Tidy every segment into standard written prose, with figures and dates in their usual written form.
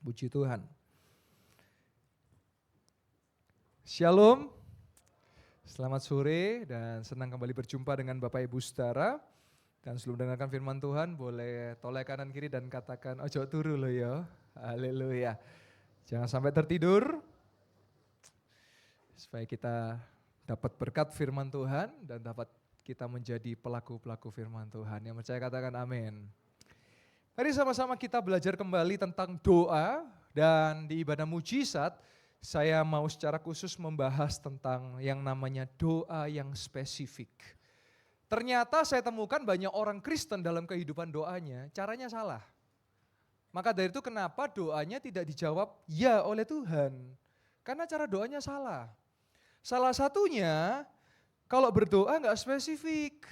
Puji Tuhan. Shalom, selamat sore dan senang kembali berjumpa dengan Bapak Ibu Saudara. Dan sebelum mendengarkan firman Tuhan boleh toleh kanan kiri dan katakan ojo turu lo ya. Haleluya. Jangan sampai tertidur supaya kita dapat berkat firman Tuhan dan dapat kita menjadi pelaku-pelaku firman Tuhan. Yang percaya katakan amin. Mari sama-sama kita belajar kembali tentang doa dan di ibadah mujizat saya mau secara khusus membahas tentang yang namanya doa yang spesifik. Ternyata saya temukan banyak orang Kristen dalam kehidupan doanya, caranya salah. Maka dari itu kenapa doanya tidak dijawab ya oleh Tuhan? Karena cara doanya salah. Salah satunya kalau berdoa nggak spesifik.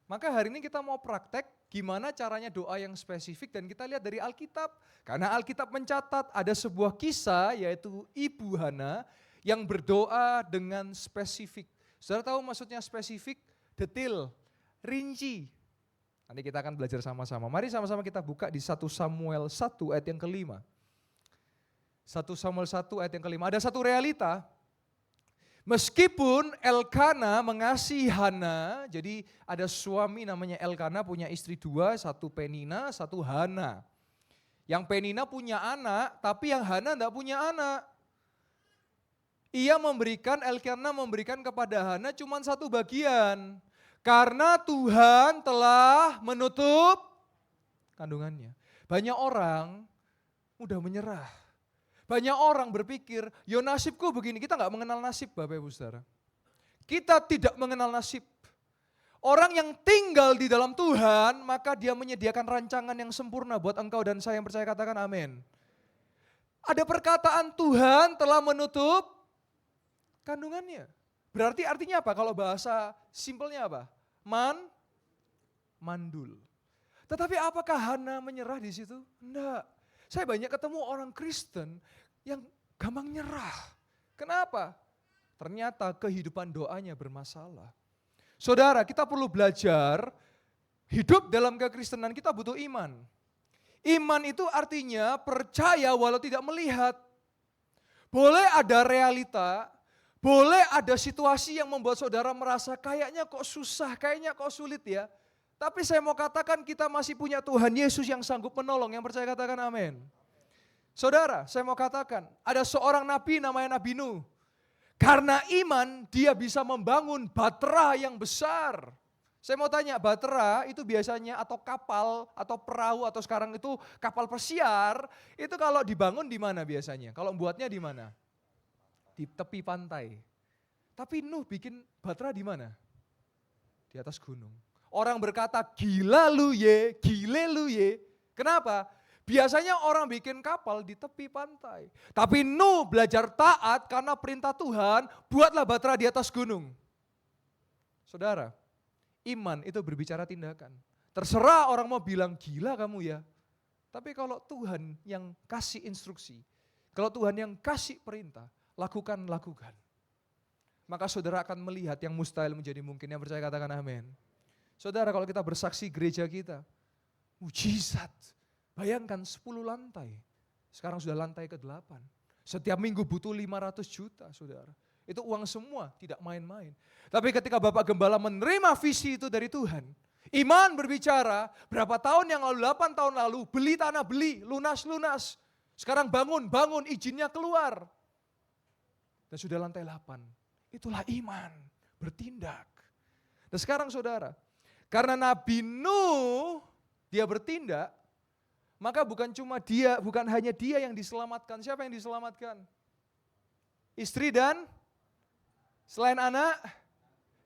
Maka hari ini kita mau praktek gimana caranya doa yang spesifik dan kita lihat dari Alkitab. Karena Alkitab mencatat ada sebuah kisah yaitu Ibu Hana yang berdoa dengan spesifik. Saudara tahu maksudnya spesifik? Detail, rinci. Nanti kita akan belajar sama-sama. Mari sama-sama kita buka di 1 Samuel 1 ayat yang kelima. 1 Samuel 1 ayat yang kelima. Ada satu realita. Meskipun Elkana mengasihi Hana, jadi ada suami namanya Elkana punya istri dua, satu Penina, satu Hana. Yang Penina punya anak, tapi yang Hana tidak punya anak. Elkana memberikan kepada Hana cuma satu bagian. Karena Tuhan telah menutup kandungannya. Banyak orang mudah menyerah. Banyak orang berpikir, yo nasibku begini. Kita nggak mengenal nasib Bapak Ibu Saudara. Kita tidak mengenal nasib. Orang yang tinggal di dalam Tuhan, maka dia menyediakan rancangan yang sempurna buat engkau dan saya yang percaya katakan amin. Ada perkataan Tuhan telah menutup kandungannya. Berarti artinya apa? Kalau bahasa simpelnya apa? Mandul. Tetapi apakah Hana menyerah di situ? Enggak. Saya banyak ketemu orang Kristen yang gampang nyerah. Kenapa? Ternyata kehidupan doanya bermasalah. Saudara, kita perlu belajar hidup dalam kekristenan kita butuh iman. Iman itu artinya percaya walau tidak melihat. Boleh ada realita, boleh ada situasi yang membuat saudara merasa kayaknya kok susah, kayaknya kok sulit ya. Tapi saya mau katakan kita masih punya Tuhan Yesus yang sanggup menolong, yang percaya katakan amin. Saudara, saya mau katakan ada seorang nabi namanya Nabi Nuh. Karena iman dia bisa membangun Bahtera yang besar. Saya mau tanya, Bahtera itu biasanya atau kapal atau perahu atau sekarang itu kapal pesiar, itu kalau dibangun di mana biasanya? Kalau buatnya di mana? Di tepi pantai. Tapi Nuh bikin Bahtera di mana? Di atas gunung. Orang berkata, gila lu ye, gile lu ye. Kenapa? Biasanya orang bikin kapal di tepi pantai. Tapi Nuh belajar taat karena perintah Tuhan, buatlah Bahtera di atas gunung. Saudara, iman itu berbicara tindakan. Terserah orang mau bilang gila kamu ya. Tapi kalau Tuhan yang kasih instruksi, kalau Tuhan yang kasih perintah, lakukan. Maka saudara akan melihat yang mustahil menjadi mungkin. Yang percaya katakan amin. Saudara, kalau kita bersaksi gereja kita, mujizat. Bayangkan 10 lantai, sekarang sudah lantai ke-8. Setiap minggu butuh 500 juta saudara. Itu uang semua, tidak main-main. Tapi ketika Bapak Gembala menerima visi itu dari Tuhan, iman berbicara, berapa tahun yang lalu, 8 tahun lalu, beli tanah, beli, lunas. Sekarang bangun, izinnya keluar. Dan sudah lantai 8. Itulah iman, bertindak. Dan sekarang saudara, karena Nabi Nuh, dia bertindak, maka bukan hanya dia yang diselamatkan. Siapa yang diselamatkan? Istri dan selain anak,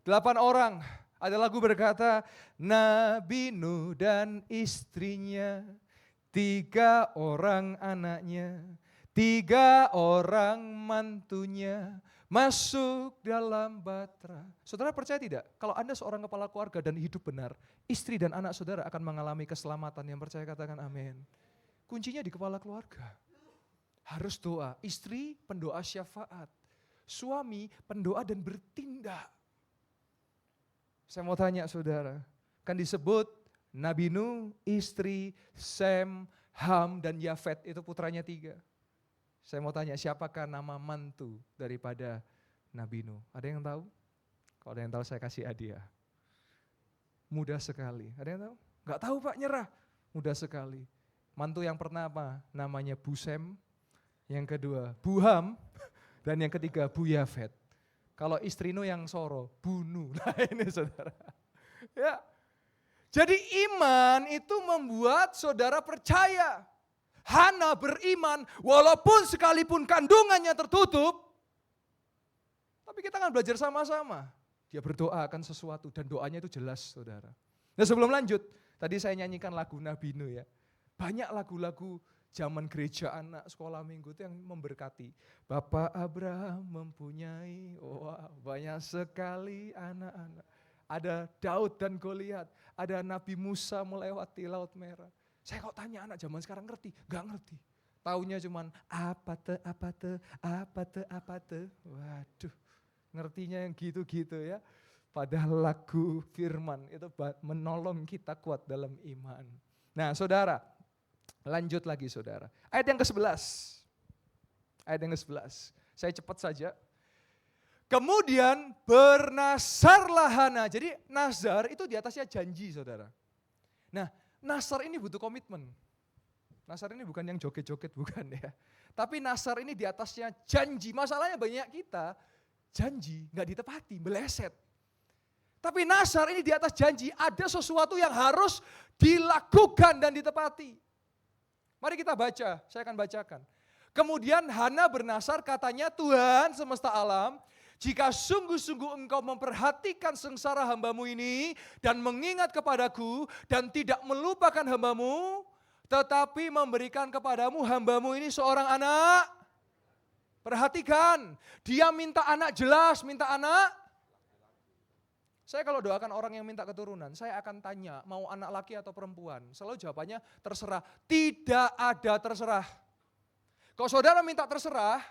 8 orang. Ada lagu berkata, Nabi Nuh dan istrinya, 3 orang anaknya, 3 orang mantunya, masuk dalam Bahtera. Saudara percaya tidak? Kalau Anda seorang kepala keluarga dan hidup benar, istri dan anak saudara akan mengalami keselamatan. Yang percaya katakan amin. Kuncinya di kepala keluarga. Harus doa. Istri pendoa syafaat. Suami pendoa dan bertindak. Saya mau tanya saudara, kan disebut Nabi Nuh, istri, Sem, Ham dan Yafet itu putranya 3. Saya mau tanya, siapakah nama mantu daripada Nabi Nuh? Ada yang tahu? Kalau ada yang tahu saya kasih hadiah. Mudah sekali. Ada yang tahu? Enggak tahu Pak, nyerah. Mudah sekali. Mantu yang pertama apa? Namanya Busem. Yang kedua Buham. Dan yang ketiga Bu Yafet. Kalau istri Nuh yang Soro, Bunu. Nah ini saudara. Ya. Jadi iman itu membuat saudara percaya. Hana beriman walaupun sekalipun kandungannya tertutup. Tapi kita akan belajar sama-sama. Dia berdoa akan sesuatu dan doanya itu jelas saudara. Nah sebelum lanjut, tadi saya nyanyikan lagu Nabi Nuh ya. Banyak lagu-lagu zaman gereja anak sekolah minggu itu yang memberkati. Bapak Abraham mempunyai banyak sekali anak-anak. Ada Daud dan Goliat, ada Nabi Musa melewati Laut Merah. Saya kok tanya anak zaman sekarang ngerti? Gak ngerti. Taunya cuman apa te. Waduh, ngertinya yang gitu-gitu ya. Padahal lagu firman itu menolong kita kuat dalam iman. Nah saudara, lanjut lagi saudara. Ayat yang ke-11. Ayat yang ke-11. Saya cepat saja. Kemudian bernasarlah Hana. Jadi nazar itu di atasnya janji saudara. Nah nasar ini butuh komitmen. Nasar ini bukan yang joget-joget, bukan ya. Tapi nasar ini di atasnya janji. Masalahnya banyak kita janji gak ditepati, meleset. Tapi nasar ini di atas janji, ada sesuatu yang harus dilakukan dan ditepati. Mari kita baca, saya akan bacakan. Kemudian Hana bernasar katanya, Tuhan semesta alam, jika sungguh-sungguh engkau memperhatikan sengsara hambamu ini dan mengingat kepadaku dan tidak melupakan hambamu, tetapi memberikan kepadamu hambamu ini seorang anak. Perhatikan, dia minta anak jelas, minta anak. Saya kalau doakan orang yang minta keturunan, saya akan tanya mau anak laki atau perempuan. Selalu jawabannya terserah, tidak ada terserah. Kalau saudara minta terserah,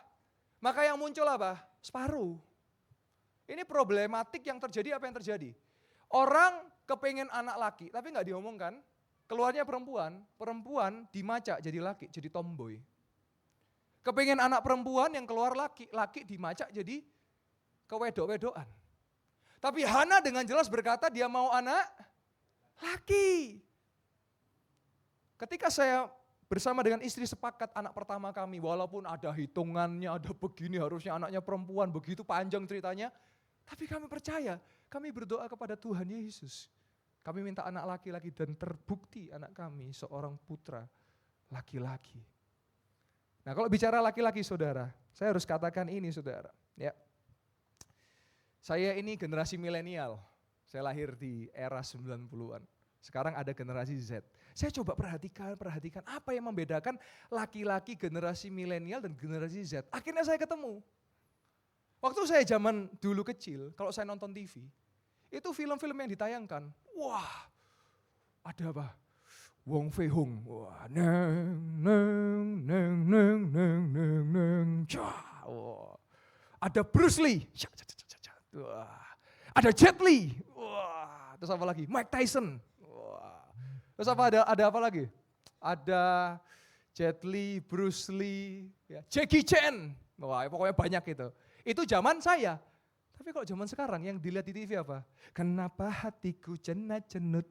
maka yang muncul apa? Separuh. Ini problematik yang terjadi, apa yang terjadi? Orang kepengen anak laki, tapi nggak diomongkan, keluarnya perempuan, perempuan dimacak jadi laki, jadi tomboy. Kepengen anak perempuan yang keluar laki, laki dimacak jadi kewedok-wedokan. Tapi Hana dengan jelas berkata dia mau anak laki. Ketika saya bersama dengan istri sepakat anak pertama kami, walaupun ada hitungannya, ada begini harusnya anaknya perempuan, begitu panjang ceritanya, tapi kami percaya, kami berdoa kepada Tuhan Yesus. Kami minta anak laki-laki dan terbukti anak kami seorang putra laki-laki. Nah kalau bicara laki-laki saudara, saya harus katakan ini saudara. Ya. Saya ini generasi milenial, saya lahir di era 90-an. Sekarang ada generasi Z. Saya coba perhatikan apa yang membedakan laki-laki generasi milenial dan generasi Z. Akhirnya saya ketemu. Waktu saya zaman dulu kecil, kalau saya nonton TV, itu film-film yang ditayangkan, wah ada apa? Wong Fei Hung, wah wah. Ada Bruce Lee, wah. Ada Jet Li, wah. Terus apa lagi? Mike Tyson, wah. Terus apa ada apa lagi? Ada Jet Li, Bruce Lee, ya. Jackie Chan, wah pokoknya banyak itu. Itu zaman saya. Tapi kalau zaman sekarang yang dilihat di TV apa? Kenapa hatiku cenut-cenut?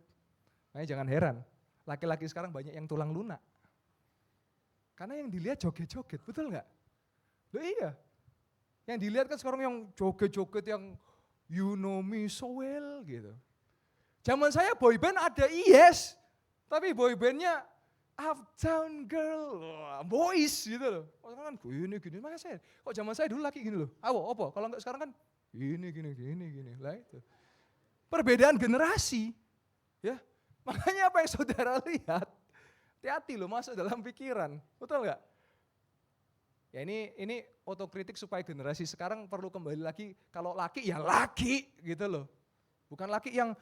Nah, jangan heran, laki-laki sekarang banyak yang tulang lunak. Karena yang dilihat joget-joget, betul nggak? Loh iya. Yang dilihat kan sekarang yang joget-joget yang you know me so well gitu. Zaman saya boyband ada yes, tapi boybandnya Uptown Girl, boys gitu loh. Orang kan gini, makanya saya, kok zaman saya dulu laki gini loh. Apa? Kalau enggak sekarang kan gini. Lah itu. Perbedaan generasi. Ya. Makanya apa yang saudara lihat, hati-hati loh masuk dalam pikiran. Betul enggak? Ya ini otokritik supaya generasi sekarang perlu kembali lagi, kalau laki ya laki gitu loh. Bukan laki yang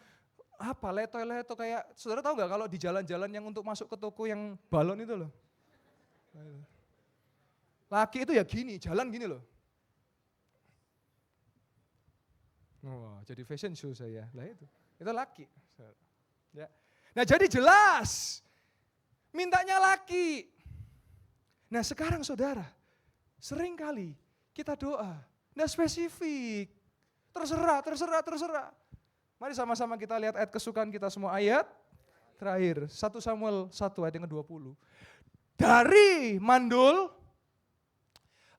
apa leto-leto kayak, saudara tahu nggak kalau di jalan-jalan yang untuk masuk ke toko yang balon itu loh. Laki itu ya gini, jalan gini loh. Wah, jadi fashion show saya. Lah itu laki. Ya. Nah jadi jelas, Mintanya laki. Nah sekarang saudara, sering kali kita doa, nggak spesifik. Terserah. Mari sama-sama kita lihat ayat kesukaan kita semua, ayat terakhir. 1 Samuel 1 ayat yang ke-20. Dari mandul,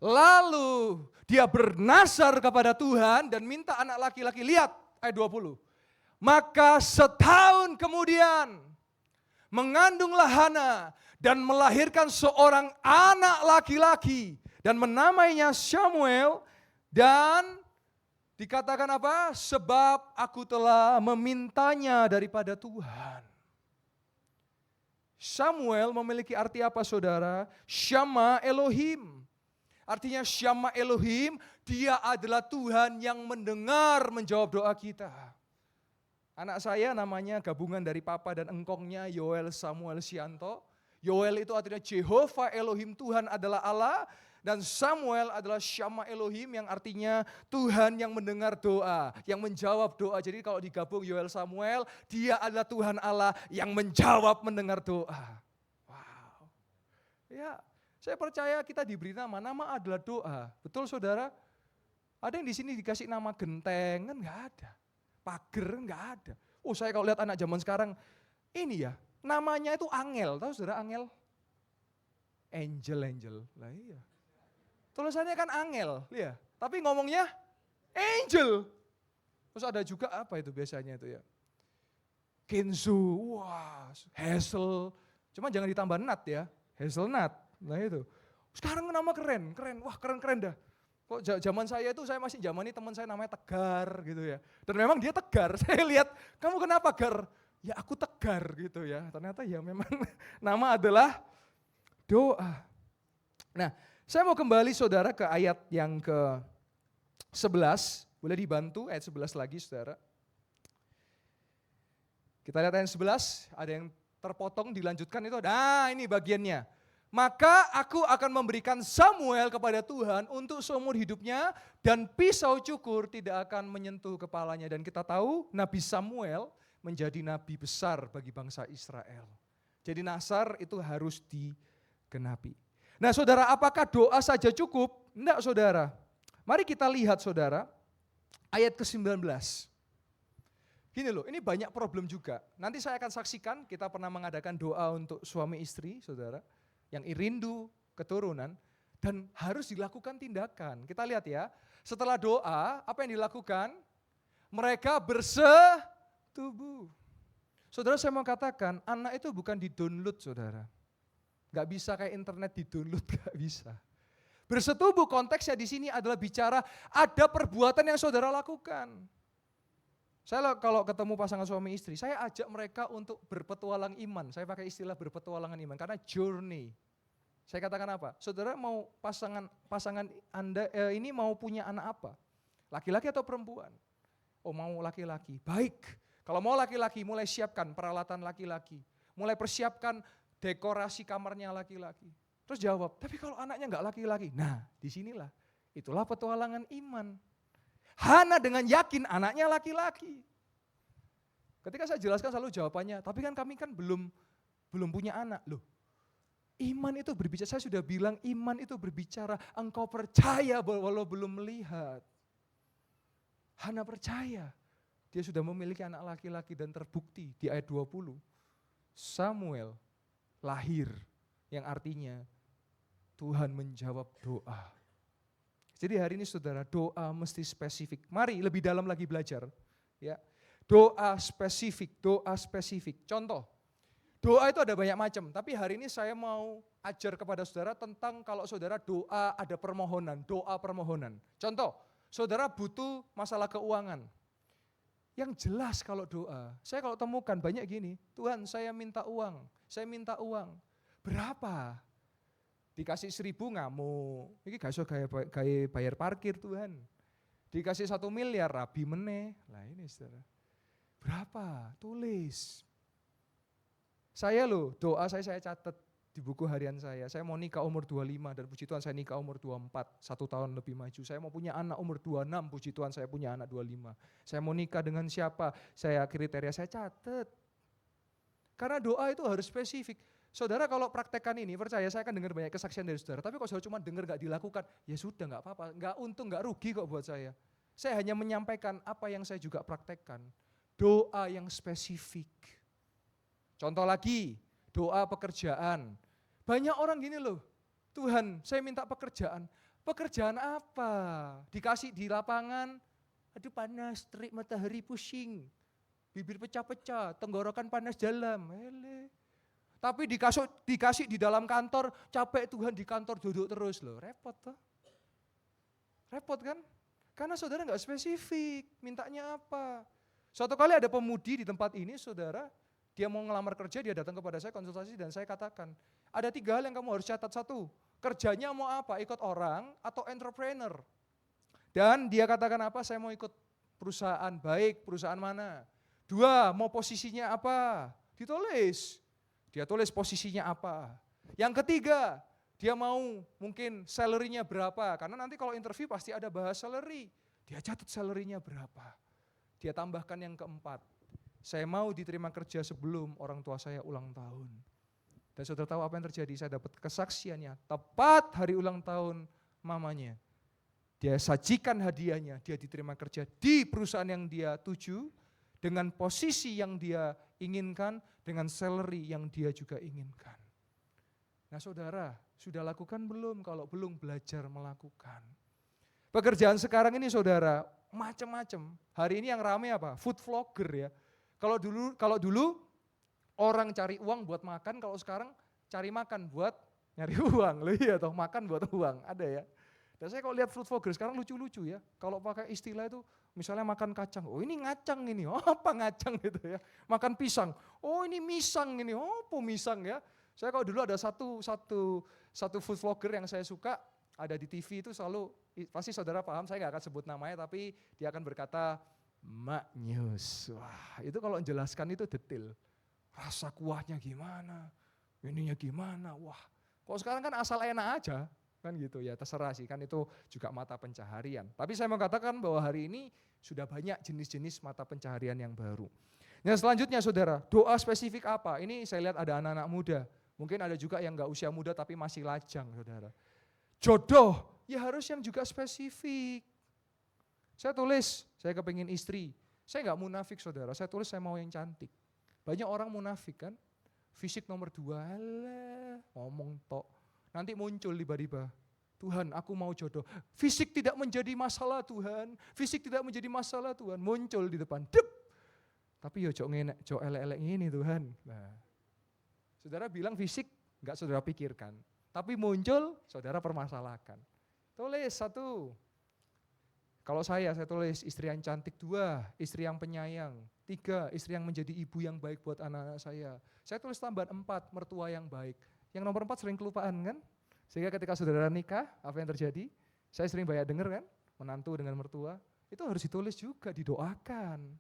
lalu dia bernazar kepada Tuhan dan minta anak laki-laki. Lihat ayat 20. Maka setahun kemudian mengandunglah Hana dan melahirkan seorang anak laki-laki dan menamainya Samuel, dan dikatakan apa? Sebab aku telah memintanya daripada Tuhan. Samuel memiliki arti apa saudara? Syama Elohim. Artinya Syama Elohim, dia adalah Tuhan yang mendengar menjawab doa kita. Anak saya namanya gabungan dari papa dan engkongnya, Yoel Samuel Sianto. Yoel itu artinya Jehovah Elohim, Tuhan adalah Allah. Dan Samuel adalah Syama Elohim yang artinya Tuhan yang mendengar doa, yang menjawab doa. Jadi kalau digabung Yoel Samuel, dia adalah Tuhan Allah yang menjawab mendengar doa. Wow. Ya, saya percaya kita diberi nama adalah doa. Betul saudara? Ada yang di sini dikasih nama genteng, kan enggak ada. Pager, enggak ada. Oh saya kalau lihat anak zaman sekarang, ini ya, namanya itu Angel. Tahu saudara Angel? Angel. Lah iya. Tulisannya kan Angel, ya. Tapi ngomongnya Angel. Terus ada juga apa itu biasanya itu ya? Kenzo, wah, Hazel. Cuma jangan ditambah nut ya, hazelnut. Nah itu. Sekarang nama keren. Wah keren dah. Kok zaman saya itu, saya masih zamani teman saya namanya Tegar gitu ya. Dan memang dia tegar, saya lihat, kamu kenapa Gar? Ya aku tegar gitu ya. Ternyata ya memang nama adalah doa. Nah, saya mau kembali saudara ke ayat yang ke-11, boleh dibantu ayat 11 lagi saudara. Kita lihat ayat 11, ada yang terpotong dilanjutkan itu, nah ini bagiannya. Maka aku akan memberikan Samuel kepada Tuhan untuk seumur hidupnya dan pisau cukur tidak akan menyentuh kepalanya. Dan kita tahu Nabi Samuel menjadi nabi besar bagi bangsa Israel. Jadi Nasar itu harus digenapi. Nah saudara, apakah doa saja cukup? Enggak saudara. Mari kita lihat saudara, ayat ke-19. Gini loh, ini banyak problem juga. Nanti saya akan saksikan, kita pernah mengadakan doa untuk suami istri saudara, yang rindu keturunan, dan harus dilakukan tindakan. Kita lihat ya, setelah doa, apa yang dilakukan? Mereka bersetubuh. Saudara saya mau katakan, anak itu bukan di-download saudara. Gak bisa kayak internet di-download, gak bisa. Bersetubuh konteksnya di sini adalah bicara ada perbuatan yang saudara lakukan. Saya kalau ketemu pasangan suami istri, saya ajak mereka untuk berpetualang iman. Saya pakai istilah berpetualangan iman karena journey. Saya katakan apa? Saudara mau pasangan Anda ini mau punya anak apa? Laki-laki atau perempuan? Oh mau laki-laki. Baik. Kalau mau laki-laki mulai siapkan peralatan laki-laki. Mulai persiapkan dekorasi kamarnya laki-laki. Terus jawab, tapi kalau anaknya enggak laki-laki. Nah, disinilah. Itulah petualangan iman. Hana dengan yakin anaknya laki-laki. Ketika saya jelaskan selalu jawabannya, tapi kan kami kan belum punya anak. Loh, iman itu berbicara, saya sudah bilang iman itu berbicara engkau percaya walau belum melihat. Hana percaya, dia sudah memiliki anak laki-laki dan terbukti di ayat 20. Samuel lahir, yang artinya Tuhan menjawab doa. Jadi hari ini saudara, doa mesti spesifik. Mari lebih dalam lagi belajar. Ya, doa spesifik. Contoh, doa itu ada banyak macam, tapi hari ini saya mau ajar kepada saudara tentang kalau saudara doa ada permohonan, doa permohonan. Contoh, saudara butuh masalah keuangan. Yang jelas kalau doa, saya kalau temukan banyak gini, Tuhan saya minta uang. Berapa? Dikasih 1.000 ngamuk. Ini gak iso gaya bayar parkir Tuhan. Dikasih 1 miliar rabi meneh. Lah ini saudara. Berapa? Tulis. Saya loh, doa saya catat di buku harian saya. Saya mau nikah umur 25 dan puji Tuhan saya nikah umur 24, 1 tahun lebih maju. Saya mau punya anak umur 26, puji Tuhan saya punya anak 25. Saya mau nikah dengan siapa? Saya kriteria saya catat. Karena doa itu harus spesifik. Saudara kalau praktekkan ini, percaya saya akan dengar banyak kesaksian dari saudara. Tapi kalau saudara cuma dengar gak dilakukan, ya sudah gak apa-apa. Gak untung, gak rugi kok buat saya. Saya hanya menyampaikan apa yang saya juga praktekkan. Doa yang spesifik. Contoh lagi, doa pekerjaan. Banyak orang gini loh, Tuhan saya minta pekerjaan. Pekerjaan apa? Dikasih di lapangan, aduh panas, terik matahari pusing. Bibir pecah-pecah, tenggorokan panas dalam. Tapi dikasih di dalam kantor, capek Tuhan di kantor duduk terus loh. Repot toh. Repot kan? Karena saudara gak spesifik, mintanya apa. Suatu kali ada pemudi di tempat ini saudara, dia mau ngelamar kerja, dia datang kepada saya konsultasi dan saya katakan, ada 3 hal yang kamu harus catat. 1, kerjanya mau apa? Ikut orang atau entrepreneur? Dan dia katakan apa? Saya mau ikut perusahaan, baik perusahaan mana? 2, mau posisinya apa? Ditulis. Dia tulis posisinya apa. Yang ketiga, dia mau mungkin salary-nya berapa. Karena nanti kalau interview pasti ada bahas salary. Dia catat salary-nya berapa. Dia tambahkan yang keempat. Saya mau diterima kerja sebelum orang tua saya ulang tahun. Dan saudara tahu apa yang terjadi? Saya dapat kesaksiannya. Tepat hari ulang tahun mamanya. Dia sajikan hadiahnya. Dia diterima kerja di perusahaan yang dia tuju. Dengan posisi yang dia inginkan, dengan salary yang dia juga inginkan. Nah saudara, sudah lakukan belum? Kalau belum, belajar melakukan. Pekerjaan sekarang ini saudara, macam-macam. Hari ini yang rame apa? Food vlogger ya. Kalau dulu orang cari uang buat makan, kalau sekarang cari makan buat nyari uang. Loh iya toh, makan buat uang, ada ya. Dan saya kalau lihat food vlogger sekarang lucu-lucu ya. Kalau pakai istilah itu misalnya makan kacang, oh ini ngacang ini, oh apa ngacang gitu ya. Makan pisang, oh ini misang ini, oh apa misang ya. Saya kalau dulu ada satu food vlogger yang saya suka, ada di TV itu selalu, pasti saudara paham, saya gak akan sebut namanya, tapi dia akan berkata, Mak News. Wah itu kalau menjelaskan itu detail. Rasa kuahnya gimana, ininya gimana, wah. Kalau sekarang kan asal enak aja. Kan gitu ya, terserah sih, kan itu juga mata pencaharian. Tapi saya mau katakan bahwa hari ini sudah banyak jenis-jenis mata pencaharian yang baru. Yang selanjutnya saudara, doa spesifik apa? Ini saya lihat ada anak-anak muda, mungkin ada juga yang gak usia muda tapi masih lajang saudara. Jodoh, ya harus yang juga spesifik. Saya tulis, saya kepingin istri, saya gak munafik saudara, saya tulis saya mau yang cantik. Banyak orang munafik kan, fisik nomor 2, alah, ngomong tok. Nanti muncul tiba-tiba, Tuhan aku mau jodoh. Fisik tidak menjadi masalah Tuhan, fisik tidak menjadi masalah Tuhan. Muncul di depan, dep. Tapi ya jok elek-elek ini Tuhan. Nah, saudara bilang fisik enggak saudara pikirkan. Tapi muncul saudara permasalahkan. Tulis 1. Kalau saya tulis istri yang cantik 2, istri yang penyayang 3, istri yang menjadi ibu yang baik buat anak-anak saya. Saya tulis tambahan 4, mertua yang baik. Yang nomor 4 sering kelupaan kan? Sehingga ketika saudara nikah, apa yang terjadi? Saya sering banyak dengar kan? Menantu dengan mertua. Itu harus ditulis juga, didoakan.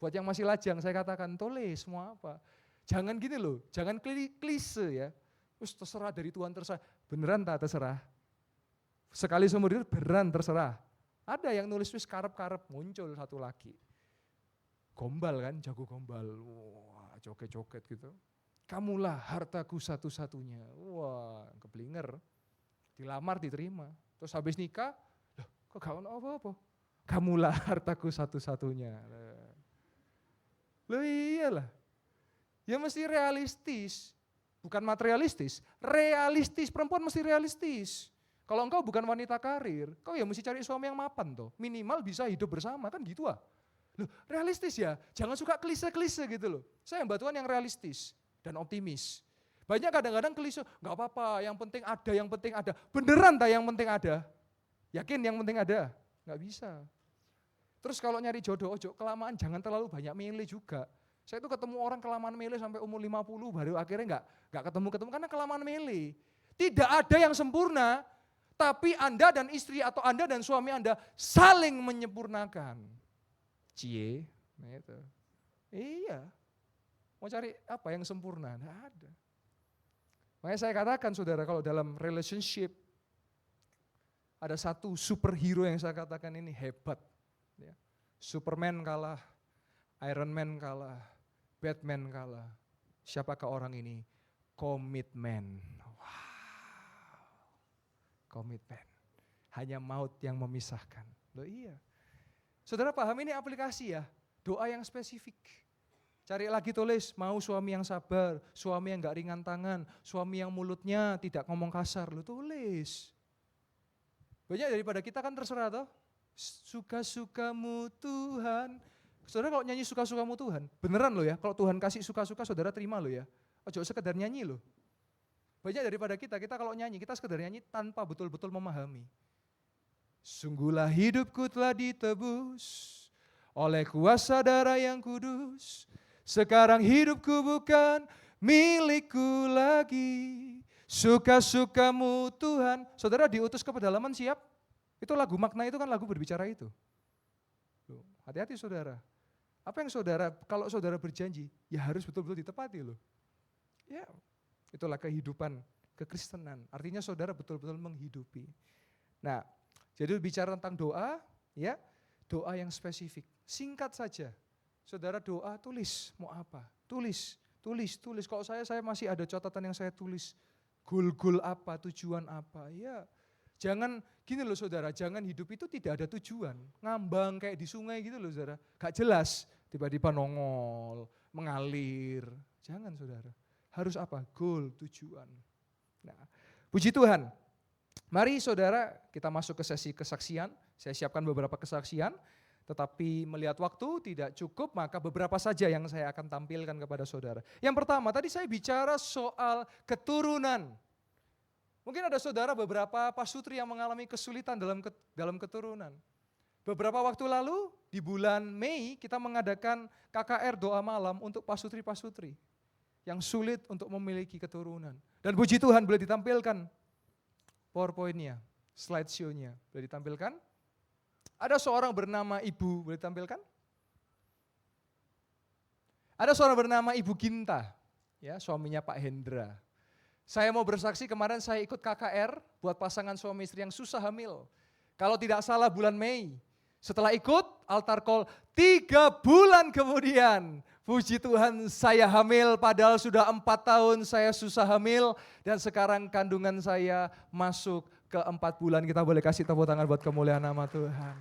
Buat yang masih lajang, saya katakan tulis semua apa. Jangan gini loh, jangan klise ya. Terserah dari Tuhan terserah. Beneran tak terserah? Sekali seumur hidup beneran terserah. Ada yang nulis karep-karep, muncul satu lagi. Gombal kan, jago gombal. Wah, joget-joget gitu. Kamulah hartaku satu-satunya. Wah, keblinger. Dilamar, diterima. Terus habis nikah, loh kok gak ada apa-apa? Kamulah hartaku satu-satunya. Loh iyalah. Ya mesti realistis. Bukan materialistis. Realistis, perempuan mesti realistis. Kalau engkau bukan wanita karir, kau ya mesti cari suami yang mapan toh. Minimal bisa hidup bersama, kan gitu ah. Loh realistis ya, jangan suka klise-klise gitu loh. Saya mbak Tuhan yang realistis dan optimis. Banyak kadang-kadang klise, gak apa-apa, yang penting ada. Beneran tak yang penting ada? Yakin yang penting ada? Gak bisa. Terus kalau nyari jodoh, kelamaan jangan terlalu banyak milih juga. Saya itu ketemu orang kelamaan milih sampai umur 50 baru akhirnya gak ketemu karena kelamaan milih. Tidak ada yang sempurna, tapi Anda dan istri atau Anda dan suami Anda saling menyempurnakan. Cie, itu. Iya. Mau cari apa yang sempurna? Tidak ada. Makanya saya katakan saudara, kalau dalam relationship, ada satu superhero yang saya katakan ini hebat. Ya. Superman kalah, Iron Man kalah, Batman kalah. Siapakah orang ini? komitmen. Wow. Komitmen. Hanya maut yang memisahkan. Loh iya. Saudara paham ini aplikasi ya? Doa yang spesifik. Cari lagi tulis, mau suami yang sabar, suami yang gak ringan tangan, suami yang mulutnya tidak ngomong kasar. Lo tulis. Banyak daripada kita kan terserah toh. Suka-sukamu Tuhan. Saudara kalau nyanyi suka-sukamu Tuhan, beneran loh ya, kalau Tuhan kasih suka-suka saudara terima loh ya. Ojo sekedar nyanyi loh. Banyak daripada kita kalau nyanyi, kita sekedar nyanyi tanpa betul-betul memahami. Sungguhlah hidupku telah ditebus oleh kuasa darah yang kudus. Sekarang hidupku bukan milikku lagi. Suka-sukamu Tuhan. Saudara diutus ke pedalaman siap? Itu lagu makna itu kan lagu berbicara itu. Hati-hati saudara. Apa yang kalau saudara berjanji, ya harus betul-betul ditepati loh. Ya, itulah kehidupan kekristenan. Artinya saudara betul-betul menghidupi. Nah, jadi bicara tentang doa, ya, doa yang spesifik. Singkat saja. Saudara doa tulis, mau apa? Tulis. Kalau saya masih ada catatan yang saya tulis. Goal apa, tujuan apa, ya. Jangan gini loh saudara, jangan hidup itu tidak ada tujuan. Ngambang kayak di sungai gitu loh saudara. Gak jelas, tiba-tiba nongol, mengalir. Jangan saudara, harus apa? Goal, tujuan. Nah, puji Tuhan. Mari saudara kita masuk ke sesi kesaksian. Saya siapkan beberapa kesaksian. Tetapi melihat waktu tidak cukup, maka beberapa saja yang saya akan tampilkan kepada saudara. Yang pertama, tadi saya bicara soal keturunan. Mungkin ada saudara beberapa pasutri yang mengalami kesulitan dalam keturunan. Beberapa waktu lalu di bulan Mei kita mengadakan KKR doa malam untuk pasutri-pasutri yang sulit untuk memiliki keturunan. Dan puji Tuhan boleh ditampilkan PowerPoint-nya, slideshow-nya boleh ditampilkan. Ada seorang bernama Ibu, boleh ditampilkan? Ada seorang bernama Ibu Ginta, ya suaminya Pak Hendra. Saya mau bersaksi kemarin saya ikut KKR buat pasangan suami istri yang susah hamil. Kalau tidak salah bulan Mei. Setelah ikut altar call 3 bulan kemudian. Puji Tuhan saya hamil padahal sudah 4 tahun saya susah hamil. Dan sekarang kandungan saya masuk ke 4 bulan. Kita boleh kasih tepuk tangan buat kemuliaan nama Tuhan.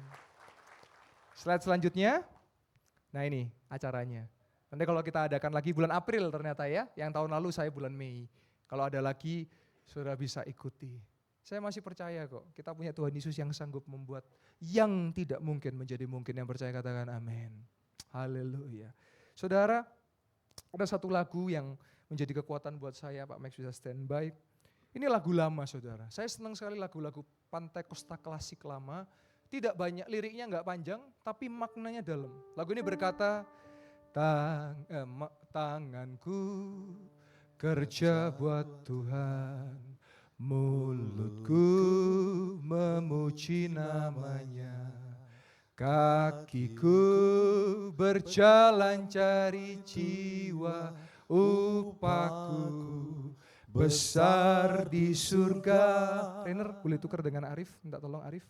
Slide selanjutnya. Nah ini acaranya. Nanti kalau kita adakan lagi bulan April ternyata ya. Yang tahun lalu saya bulan Mei. Kalau ada lagi, saudara bisa ikuti. Saya masih percaya kok, kita punya Tuhan Yesus yang sanggup membuat yang tidak mungkin menjadi mungkin. Yang percaya katakan amin. Haleluya. Saudara, ada satu lagu yang menjadi kekuatan buat saya, Pak Max bisa standby. Ini lagu lama saudara, saya senang sekali lagu-lagu Pantai Costa klasik lama. Tidak banyak, liriknya enggak panjang, tapi maknanya dalam. Lagu ini berkata, tanganku kerja buat Tuhan, mulutku memuji namanya, kakiku berjalan cari jiwa, upahku besar di surga. Trainer boleh tukar dengan Arif, minta tolong Arif.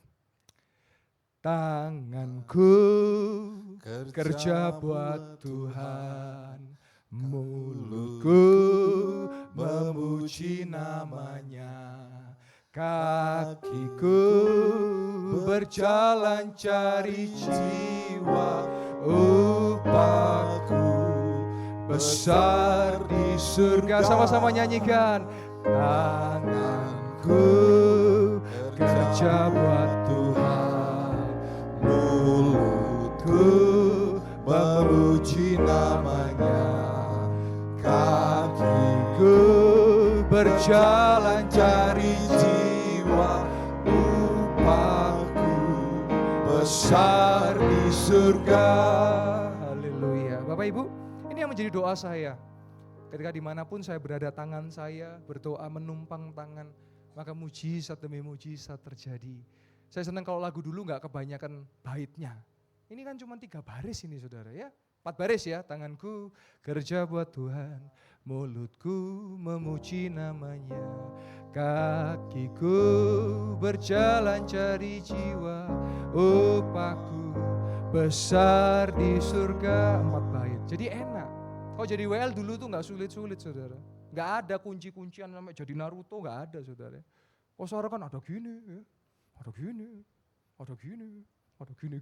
Tanganku kerja buat Tuhan, mulutku memuji namanya, kakiku berjalan cari jiwa, upahku besar di surga. Sama-sama nyanyikan. Tanganku kerja buat Tuhan, mulutku memuji namanya, kakiku berjalan cari jiwa, upahku besar di surga. Haleluya. Bapak Ibu, ini yang menjadi doa saya. Ketika dimanapun saya berada, tangan saya berdoa menumpang tangan, maka mujizat demi mujizat terjadi. Saya senang kalau lagu dulu gak kebanyakan baitnya. Ini kan cuma 3 baris ini saudara ya. 4 baris ya, tanganku kerja buat Tuhan, mulutku memuji namanya, kakiku berjalan cari jiwa, upahku besar di surga. 4 bait, jadi enak. Kalau jadi WL dulu tuh gak sulit-sulit saudara. Nggak ada kunci-kuncian sampai jadi Naruto, nggak ada saudara. Oh saudara kan ada gini, ya. Ada gini, ada gini, ada gini.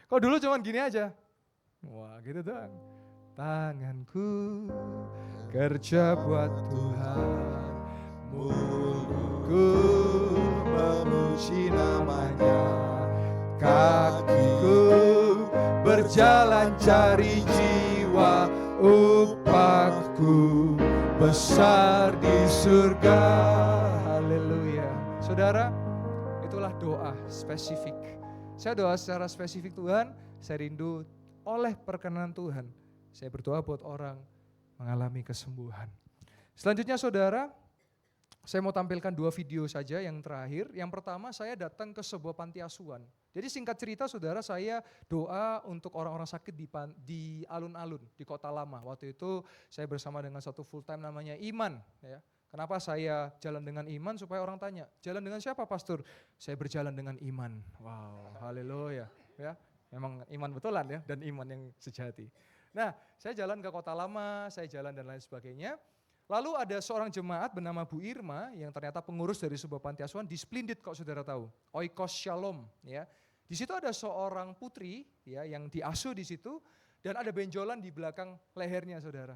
Kok dulu cuman gini aja. Wah gitu dong. Tanganku kerja buat Tuhan, mulutku memuji namanya, kakiku berjalan cari jiwa, upahku besar di surga. Haleluya. Saudara, itulah doa spesifik. Saya doa secara spesifik, Tuhan, saya rindu oleh perkenan Tuhan. Saya berdoa buat orang mengalami kesembuhan. Selanjutnya saudara, saya mau tampilkan 2 video saja yang terakhir. Yang pertama, saya datang ke sebuah panti asuhan. Jadi singkat cerita saudara, saya doa untuk orang-orang sakit di alun-alun, di Kota Lama. Waktu itu saya bersama dengan satu full time namanya Iman. Ya. Kenapa saya jalan dengan iman? Supaya orang tanya, jalan dengan siapa pastor? Saya berjalan dengan iman. Wow, haleluya. Ya, memang iman betulan ya, dan iman yang sejati. Nah, saya jalan ke Kota Lama, saya jalan dan lain sebagainya. Lalu ada seorang jemaat bernama Bu Irma yang ternyata pengurus dari sebuah panti asuhan di Splendid, kok saudara tahu, Oikos Shalom. Ya, di situ ada seorang putri ya yang diasuh di situ dan ada benjolan di belakang lehernya saudara.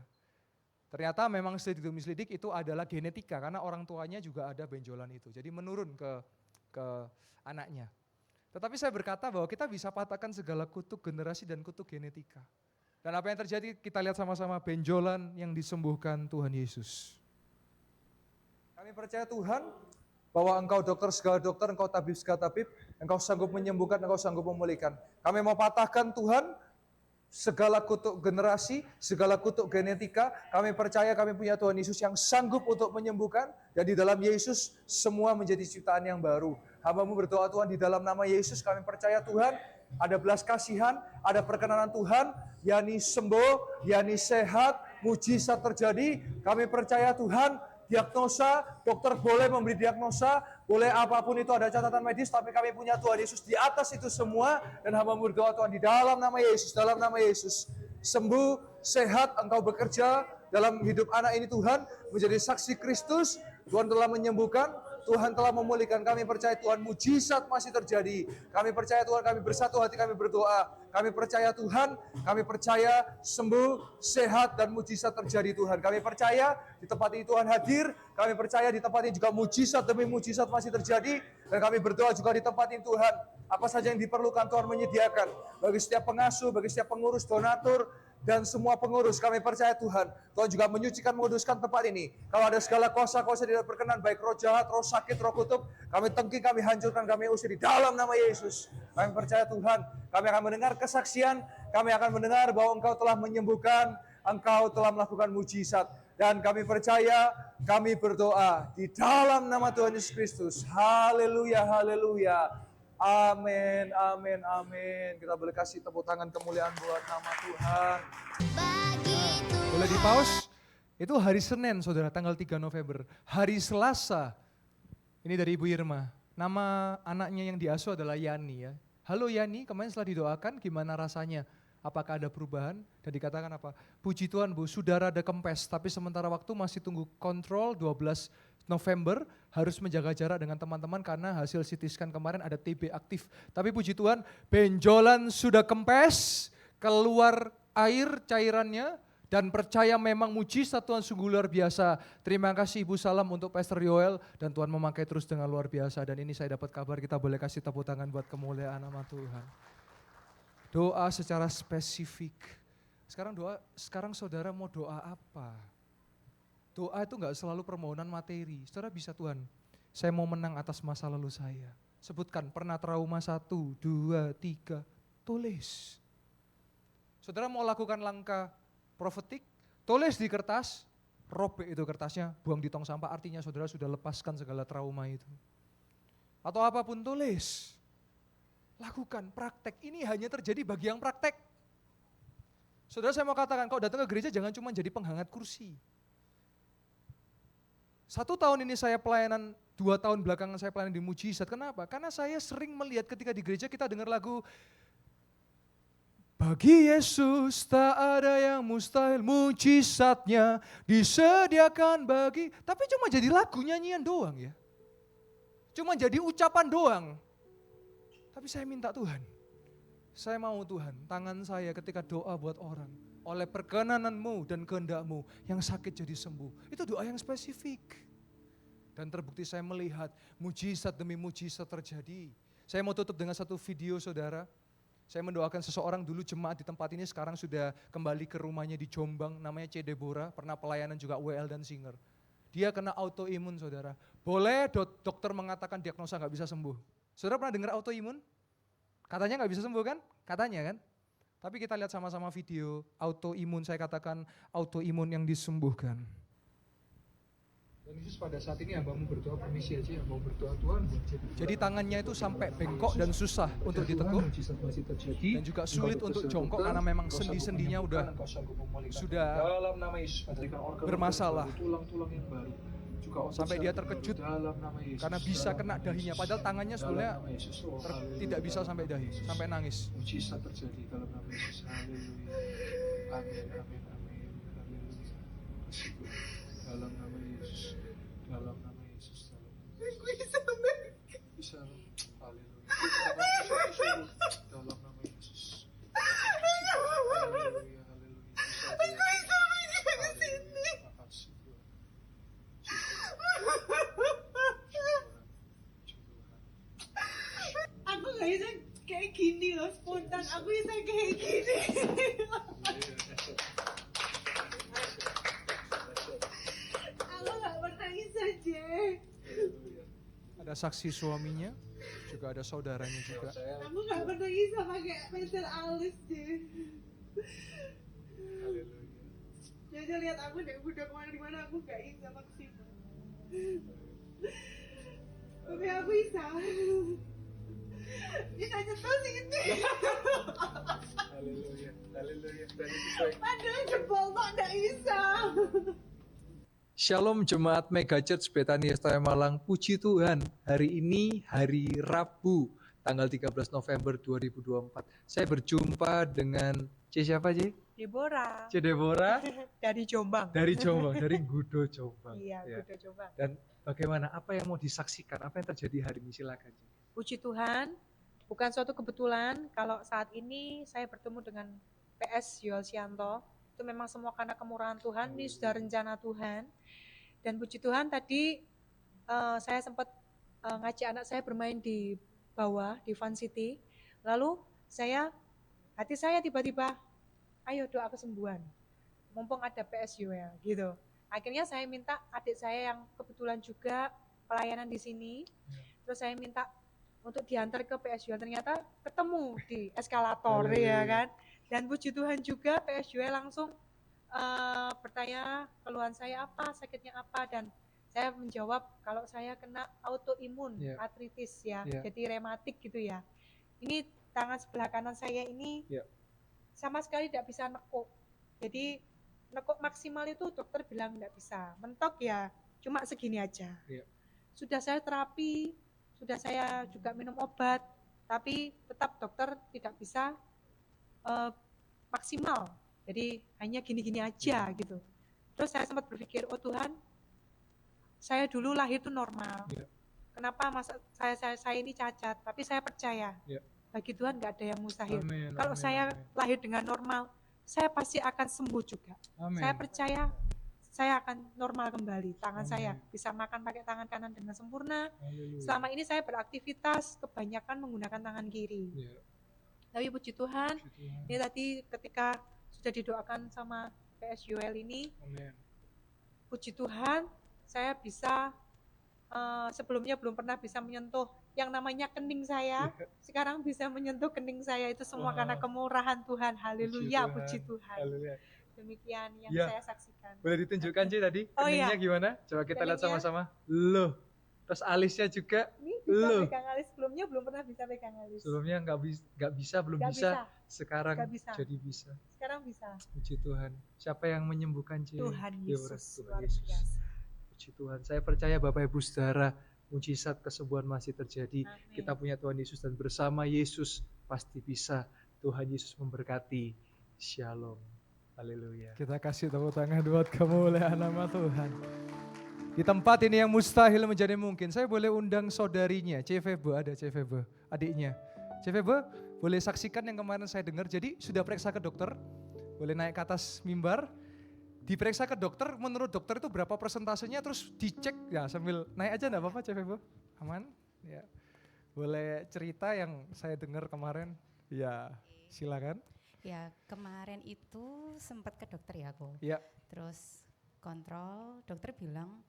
Ternyata memang selidik demi selidik itu adalah genetika karena orang tuanya juga ada benjolan itu. Jadi menurun ke anaknya. Tetapi saya berkata bahwa kita bisa patahkan segala kutuk generasi dan kutuk genetika. Dan apa yang terjadi kita lihat sama-sama, benjolan yang disembuhkan Tuhan Yesus. Kami percaya Tuhan bahwa Engkau dokter segala dokter, Engkau tabib segala tabib, Engkau sanggup menyembuhkan, Engkau sanggup memulihkan. Kami mau patahkan Tuhan segala kutuk generasi, segala kutuk genetika. Kami percaya kami punya Tuhan Yesus yang sanggup untuk menyembuhkan. Dan di dalam Yesus semua menjadi ciptaan yang baru. Hamba-Mu berdoa Tuhan di dalam nama Yesus, kami percaya Tuhan ada belas kasihan, ada perkenanan Tuhan, yakni sembuh, yakni sehat, mujizat terjadi. Kami percaya Tuhan, diagnosa, dokter boleh memberi diagnosa, boleh apapun itu ada catatan medis, tapi kami punya Tuhan Yesus di atas itu semua. Dan hamba berdoa Tuhan di dalam nama Yesus, dalam nama Yesus, sembuh, sehat, Engkau bekerja dalam hidup anak ini Tuhan, menjadi saksi Kristus. Tuhan telah menyembuhkan, Tuhan telah memulihkan. Kami percaya Tuhan mujizat masih terjadi. Kami percaya Tuhan, kami bersatu hati, kami berdoa. Kami percaya Tuhan, kami percaya sembuh, sehat dan mujizat terjadi Tuhan. Kami percaya di tempat ini Tuhan hadir. Kami percaya di tempat ini juga mujizat demi mujizat masih terjadi. Dan kami berdoa juga di tempat ini Tuhan, apa saja yang diperlukan Tuhan menyediakan. Bagi setiap pengasuh, bagi setiap pengurus, donatur, dan semua pengurus, kami percaya Tuhan. Tuhan juga menyucikan, menguduskan tempat ini. Kalau ada segala kuasa-kuasa tidak berkenan, baik roh jahat, roh sakit, roh kutub, kami tengking, kami hancurkan, kami usir di dalam nama Yesus. Kami percaya Tuhan, kami akan mendengar kesaksian, kami akan mendengar bahwa Engkau telah menyembuhkan, Engkau telah melakukan mujizat. Dan kami percaya, kami berdoa di dalam nama Tuhan Yesus Kristus. Haleluya, haleluya. Amin, amin, amin. Kita boleh kasih tepuk tangan kemuliaan buat nama Tuhan. Boleh di pause? Itu hari Senin saudara, tanggal 3 November. Hari Selasa, ini dari Ibu Irma. Nama anaknya yang diasuh adalah Yani ya. Halo Yani, kemarin setelah didoakan gimana rasanya? Apakah ada perubahan? Dan dikatakan apa? Puji Tuhan Bu, sudah rada kempes, tapi sementara waktu masih tunggu kontrol 12 November, harus menjaga jarak dengan teman-teman karena hasil CT scan kemarin ada TB aktif. Tapi puji Tuhan, benjolan sudah kempes, keluar air cairannya, dan percaya memang mujizat Tuhan sungguh luar biasa. Terima kasih Ibu, salam untuk Pastor Yoel, dan Tuhan memakai terus dengan luar biasa. Dan ini saya dapat kabar, kita boleh kasih tepuk tangan buat kemuliaan nama Tuhan. Doa secara spesifik. Sekarang saudara mau doa apa? Doa itu enggak selalu permohonan materi. Saudara bisa, Tuhan, saya mau menang atas masa lalu saya. Sebutkan, pernah trauma 1, 2, 3, tulis. Saudara mau lakukan langkah profetik, tulis di kertas, robek itu kertasnya, buang di tong sampah, artinya saudara sudah lepaskan segala trauma itu. Atau apapun tulis. Lakukan, praktek. Ini hanya terjadi bagi yang praktek. Saudara, saya mau katakan, kalau datang ke gereja jangan cuma jadi penghangat kursi. 1 tahun ini saya pelayanan, 2 tahun belakangan saya pelayanan di Mujizat. Kenapa? Karena saya sering melihat ketika di gereja kita dengar lagu Bagi Yesus tak ada yang mustahil, mujizatnya disediakan bagi. Tapi cuma jadi lagu nyanyian doang ya. Cuma jadi ucapan doang. Tapi saya minta Tuhan, saya mau Tuhan, tangan saya ketika doa buat orang, oleh perkenananmu dan kehendak-mu yang sakit jadi sembuh. Itu doa yang spesifik. Dan terbukti saya melihat mujizat demi mujizat terjadi. Saya mau tutup dengan satu video saudara. Saya mendoakan seseorang dulu jemaat di tempat ini, sekarang sudah kembali ke rumahnya di Jombang, namanya C. Deborah, pernah pelayanan juga WL dan singer. Dia kena autoimun saudara. Boleh dokter mengatakan diagnosa gak bisa sembuh. Saudara pernah dengar autoimun? Katanya gak bisa sembuh kan? Katanya kan? Tapi kita lihat sama-sama video autoimun, saya katakan autoimun yang disembuhkan. Dan Yesus pada saat ini hambamu berdoa, permisi aja hambamu berdoa Tuhan. Jadi tangannya itu sampai bengkok dan susah untuk ditekuk. Dan juga sulit untuk jongkok karena memang sendi-sendinya sudah bermasalah. Sampai dia terkejut karena bisa kena dahinya. Padahal tangannya sebenarnya tidak bisa sampai dahi, sampai nangis. Mujizat terjadi dalam nama Yesus. Haleluya. Amin, amin, amin. Haleluya. Dalam nama Yesus. Dalam nama Yesus. Bisa. Haleluya. Dalam nama Yesus. Haleluya, haleluya. Aku gak bisa kayak gini loh, spontan. Aku bisa kayak gini. Aku gak pernah bisa, Jack. Ada saksi suaminya, juga ada saudaranya juga. Aku gak pernah bisa pakai pensil alis, Jack. Jadi lihat aku deh, udah kemana-mana aku gak bisa maksimal. Tapi aku bisa. Bisa nyentuh sini. Haleluya, haleluya. Padahal jempol kok gak bisa. Shalom Jemaat Mega Church Betania Setaya Malang, puji Tuhan, hari ini hari Rabu, tanggal 13 November 2024. Saya berjumpa dengan siapa C? Deborah. C. Deborah? Dari Jombang. Dari Jombang, dari Gudo Jombang. Iya, Ya. Gudo Jombang. Dan bagaimana, apa yang mau disaksikan, apa yang terjadi hari ini, silakan. Puji Tuhan, bukan suatu kebetulan kalau saat ini saya bertemu dengan PS Yolsianto. Itu memang semua karena kemurahan Tuhan, ini sudah rencana Tuhan. Dan puji Tuhan tadi saya sempat ngajak anak saya bermain di bawah, di Fun City. Lalu hati saya tiba-tiba, ayo doa kesembuhan. Mumpung ada PS Yoel gitu. Akhirnya saya minta adik saya yang kebetulan juga pelayanan di sini. Terus saya minta untuk diantar ke PS Yoel, ternyata ketemu di eskalator ya kan. Dan puji Tuhan juga PS Yoel langsung bertanya keluhan saya apa, sakitnya apa, dan saya menjawab kalau saya kena autoimun, artritis ya, jadi rematik gitu ya. Ini tangan sebelah kanan saya ini sama sekali tidak bisa nekuk. Jadi nekuk maksimal itu dokter bilang tidak bisa. Mentok ya cuma segini aja. Sudah saya terapi, sudah saya juga minum obat, tapi tetap dokter tidak bisa maksimal. Jadi hanya gini-gini aja gitu. Terus saya sempat berpikir, oh Tuhan, saya dulu lahir itu normal. Kenapa saya ini cacat? Tapi saya percaya, bagi Tuhan nggak ada yang mustahil. Kalau saya lahir dengan normal, saya pasti akan sembuh juga. Saya percaya saya akan normal kembali. Tangan saya bisa makan pakai tangan kanan dengan sempurna. Selama ini saya beraktivitas kebanyakan menggunakan tangan kiri. Tapi puji Tuhan, ini tadi ketika sudah didoakan sama PS Yoel ini, puji Tuhan, saya bisa sebelumnya belum pernah bisa menyentuh yang namanya kening saya, sekarang bisa menyentuh kening saya, itu semua karena kemurahan Tuhan. Haleluya, puji Tuhan. Haleluya. Demikian yang saya saksikan. Boleh ditunjukkan Ci tadi keningnya gimana? Coba kita lihat sama-sama. Loh, terus alisnya juga. Ini bisa pegang alis, sebelumnya belum pernah bisa pegang alis. Sebelumnya nggak bisa, belum bisa. Sekarang jadi bisa. Sekarang bisa. Puji Tuhan. Siapa yang menyembuhkan Ci? Tuhan Yesus. Tuhan Yesus. Puji Tuhan. Saya percaya Bapak Ibu Saudara, mujizat kesembuhan masih terjadi. Amin. Kita punya Tuhan Yesus dan bersama Yesus pasti bisa. Tuhan Yesus memberkati. Shalom. Haleluya. Kita kasih tepuk tangan buat kemuliaan nama Tuhan. Di tempat ini yang mustahil menjadi mungkin, saya boleh undang saudarinya, Cefebe, ada Cefebe, adiknya. Cefebe, boleh saksikan yang kemarin saya dengar, jadi sudah periksa ke dokter, boleh naik ke atas mimbar, diperiksa ke dokter, menurut dokter itu berapa persentasenya, terus dicek, ya sambil naik aja enggak apa-apa Cefebe, aman? Ya. Boleh cerita yang saya dengar kemarin, ya silakan. Ya kemarin itu sempat ke dokter ya aku. Ya. Terus kontrol, dokter bilang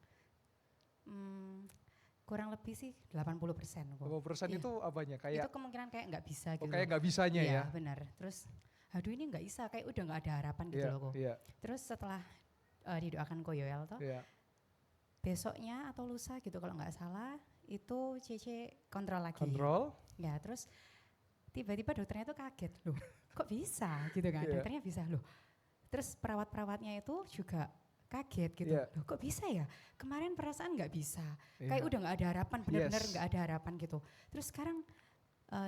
kurang lebih sih 80%. 80% Iya. itu apanya? Kayak Itu kemungkinan kayak nggak bisa gitu. kayak nggak bisanya Iya, ya? benar. Terus aduh ini nggak bisa, kayak udah nggak ada harapan gitu Iya, loh kok. iya, Terus setelah didoakan Koyoel toh, iya. besoknya atau lusa gitu kalau nggak salah, itu Cece kontrol lagi. Kontrol, Ya terus tiba-tiba dokternya tuh kaget, loh kok bisa gitu kan, Iya. dokternya bisa loh. Terus perawat-perawatnya itu juga kaget gitu, Iya. loh kok bisa ya, kemarin perasaan nggak bisa, Iya. kayak udah nggak ada harapan, benar-benar Yes. nggak ada harapan gitu. Terus sekarang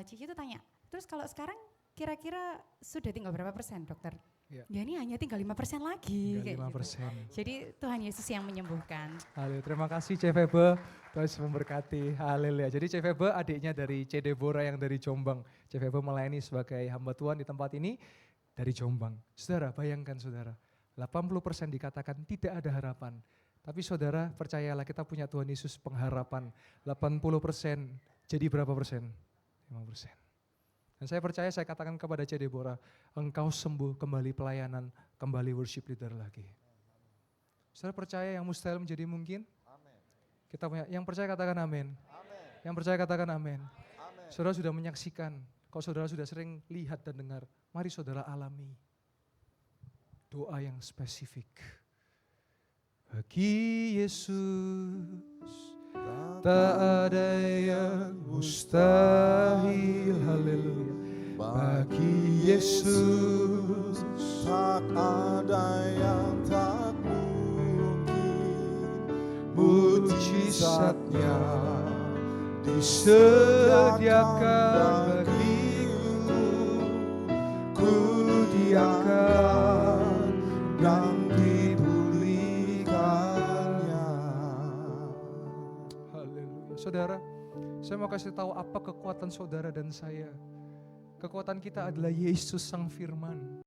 Cici tuh tanya, terus kalau sekarang kira-kira sudah tinggal berapa persen dokter? Iya. Ya ini hanya tinggal 5% lagi. tinggal kayak gitu. 5%. Jadi Tuhan Yesus yang menyembuhkan. Haleluya, terima kasih Cefebe, Tuhan Yesus memberkati. Haleluya. Jadi Cefebe adiknya dari C. Deborah yang dari Jombang. Cefebe melayani sebagai hamba Tuhan di tempat ini dari Jombang. Saudara, bayangkan saudara, 80% dikatakan tidak ada harapan. Tapi saudara, percayalah kita punya Tuhan Yesus pengharapan. 80% jadi berapa persen? 5%. Dan saya percaya, saya katakan kepada C. Deborah, engkau sembuh, kembali pelayanan, kembali worship leader lagi. Saudara percaya yang mustahil menjadi mungkin? Kita punya, yang percaya katakan amin. Yang percaya katakan amin. Saudara sudah menyaksikan, kalau saudara sudah sering lihat dan dengar, mari saudara alami doa yang spesifik. Bagi Yesus tak ada yang mustahil, haleluya. Bagi Yesus tak ada yang tak mungkin. mujizatnya disediakan bagiku, ku diangkat dan dipulihkannya. Haleluya. Saudara, saya mau kasih tahu apa kekuatan saudara dan saya. Kekuatan kita adalah Yesus Sang Firman.